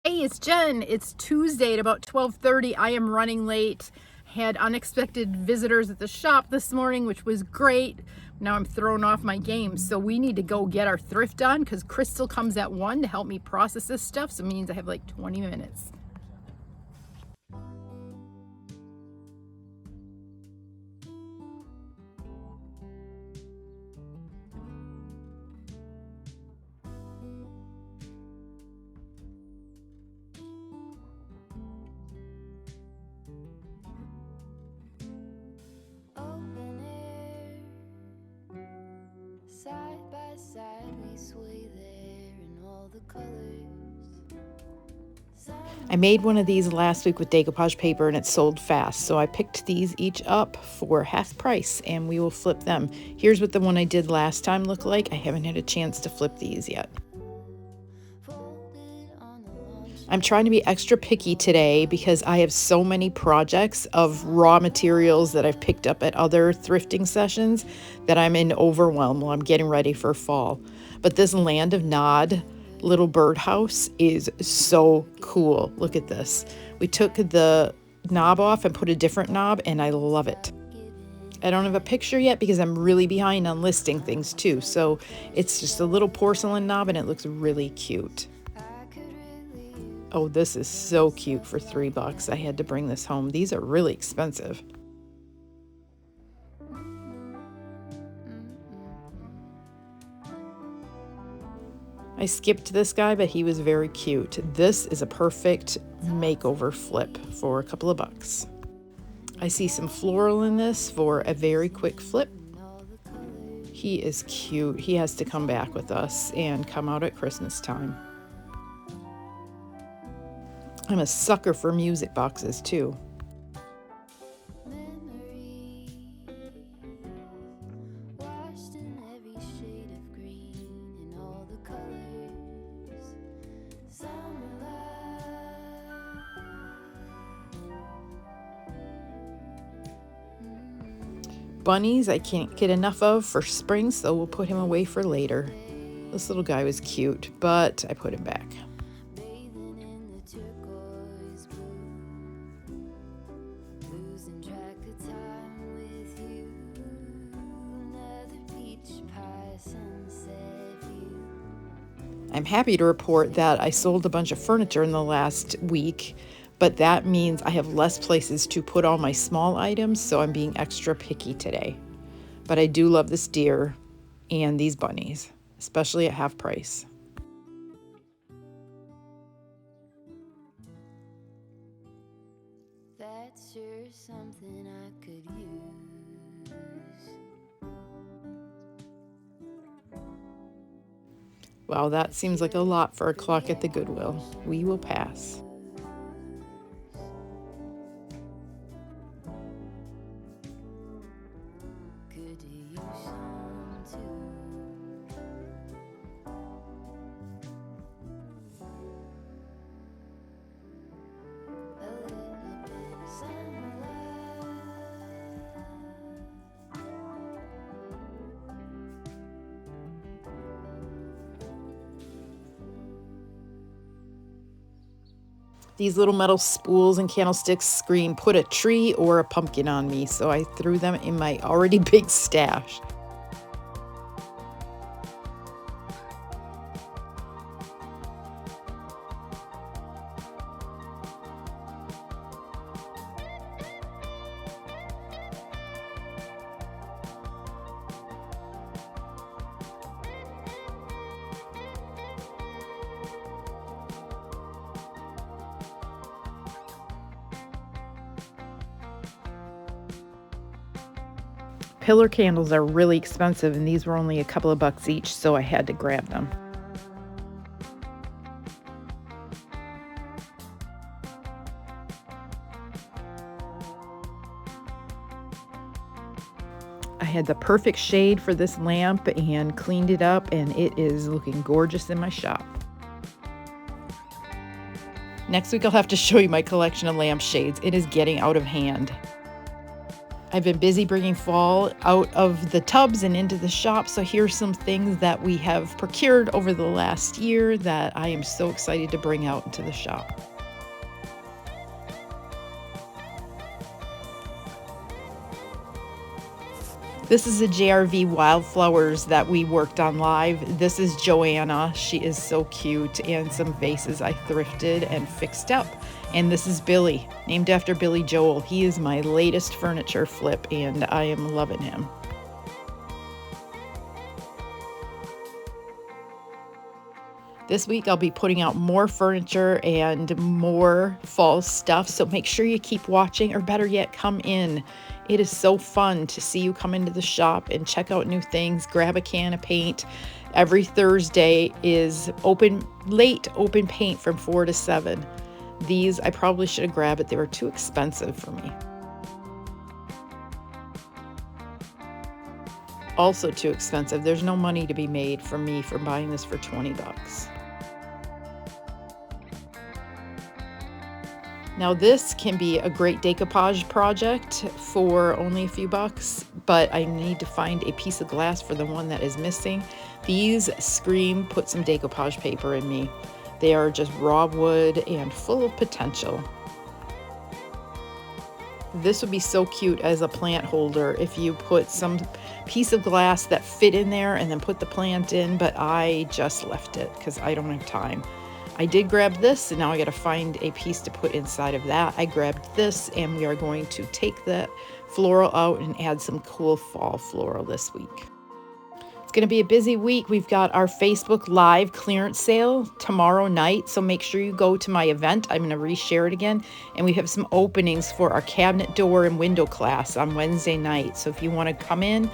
Hey, it's Jen. It's Tuesday at about 12:30. I am running late. Had unexpected visitors at the shop this morning, which was great. Now I'm throwing off my game. So we need to go get our thrift done because Crystal comes at 1 to help me process this stuff. So it means I have like 20 minutes. Open air, side by side we sway there in all the colors. I made one of these last week with decoupage paper and it sold fast. So I picked these each up for half price and we will flip them. Here's what the one I did last time looked like. I haven't had a chance to flip these yet. I'm trying to be extra picky today because I have so many projects of raw materials that I've picked up at other thrifting sessions that I'm in overwhelm while I'm getting ready for fall. But this Land of Nod little birdhouse is so cool. Look at this. We took the knob off and put a different knob and I love it. I don't have a picture yet because I'm really behind on listing things too. So it's just a little porcelain knob and it looks really cute. Oh, this is so cute for $3. I had to bring this home. These are really expensive. I skipped this guy, but he was very cute. This is a perfect makeover flip for a couple of bucks. I see some floral in this for a very quick flip. He is cute. He has to come back with us and come out at Christmas time. I'm a sucker for music boxes too. Bunnies I can't get enough of for spring, so we'll put him away for later. This little guy was cute, but I put him back. I'm happy to report that I sold a bunch of furniture in the last week, but that means I have less places to put all my small items, so I'm being extra picky today. But I do love this deer and these bunnies, especially at half price. That's sure something I could use. Wow, that seems like a lot for a clock at the Goodwill. We will pass. Could use some too. A little bit of sunlight. These little metal spools and candlesticks scream, put a tree or a pumpkin on me, so I threw them in my already big stash. Pillar candles are really expensive and these were only a couple of bucks each, so I had to grab them. I had the perfect shade for this lamp and cleaned it up and it is looking gorgeous in my shop. Next week I'll have to show you my collection of lampshades. It is getting out of hand. I've been busy bringing fall out of the tubs and into the shop, so here's some things that we have procured over the last year that I am so excited to bring out into the shop. This is a JRV Wildflowers that we worked on live. This is Joanna. She is so cute, and some vases I thrifted and fixed up. And this is Billy, named after Billy Joel. He is my latest furniture flip, and I am loving him. This week I'll be putting out more furniture and more fall stuff, so make sure you keep watching, or better yet, come in. It is so fun to see you come into the shop and check out new things, grab a can of paint. Every Thursday is late open paint from 4 to 7. These I probably should have grabbed, but they were too expensive for me. Also too expensive. There's no money to be made from me for buying this for 20 bucks. Now this can be a great decoupage project for only a few bucks, but I need to find a piece of glass for the one that is missing. These scream put some decoupage paper in me. They are just raw wood and full of potential. This would be so cute as a plant holder if you put some piece of glass that fit in there and then put the plant in, but I just left it because I don't have time. I did grab this, and now I got to find a piece to put inside of that. I grabbed this, and we are going to take that floral out and add some cool fall floral this week. It's going to be a busy week. We've got our Facebook Live clearance sale tomorrow night, so make sure you go to my event. I'm going to reshare it again, and we have some openings for our cabinet door and window class on Wednesday night. So if you want to come in,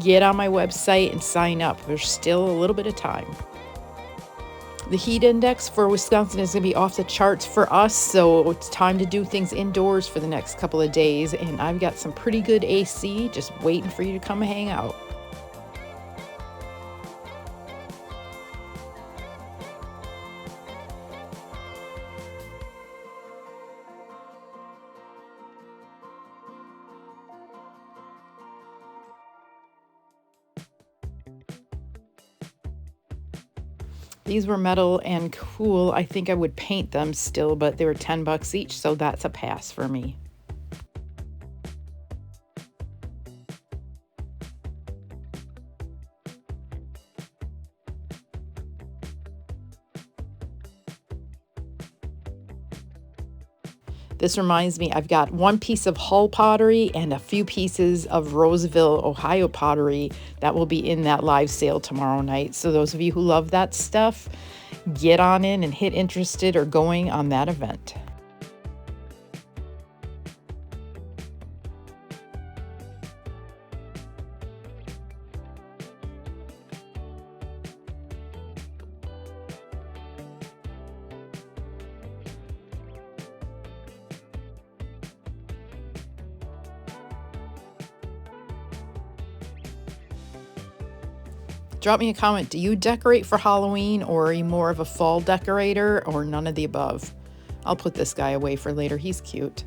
get on my website and sign up. There's still a little bit of time. The heat index for Wisconsin is going to be off the charts for us, so it's time to do things indoors for the next couple of days, and I've got some pretty good AC just waiting for you to come hang out. These were metal and cool. I think I would paint them still, but they were 10 bucks each, so that's a pass for me. This reminds me, I've got one piece of Hull pottery and a few pieces of Roseville, Ohio pottery that will be in that live sale tomorrow night. So those of you who love that stuff, get on in and hit interested or going on that event. Drop me a comment. Do you decorate for Halloween, or are you more of a fall decorator, or none of the above? I'll put this guy away for later. He's cute.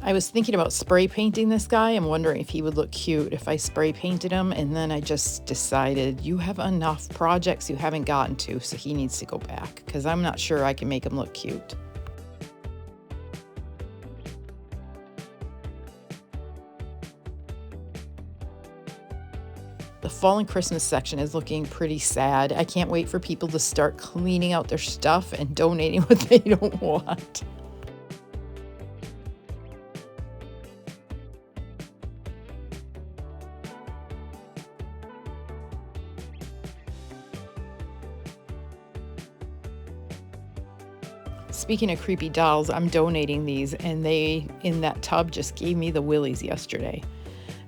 I was thinking about spray painting this guy. I'm wondering if he would look cute if I spray painted him, and then I just decided you have enough projects you haven't gotten to, so he needs to go back because I'm not sure I can make him look cute. The fall and Christmas section is looking pretty sad. I can't wait for people to start cleaning out their stuff and donating what they don't want. Speaking of creepy dolls, I'm donating these, and they, in that tub, just gave me the willies yesterday.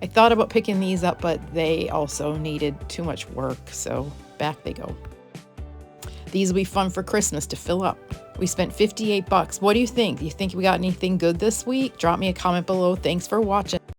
I thought about picking these up, but they also needed too much work, so back they go. These will be fun for Christmas to fill up. We spent 58 bucks. What do you think? Do you think we got anything good this week? Drop me a comment below. Thanks for watching.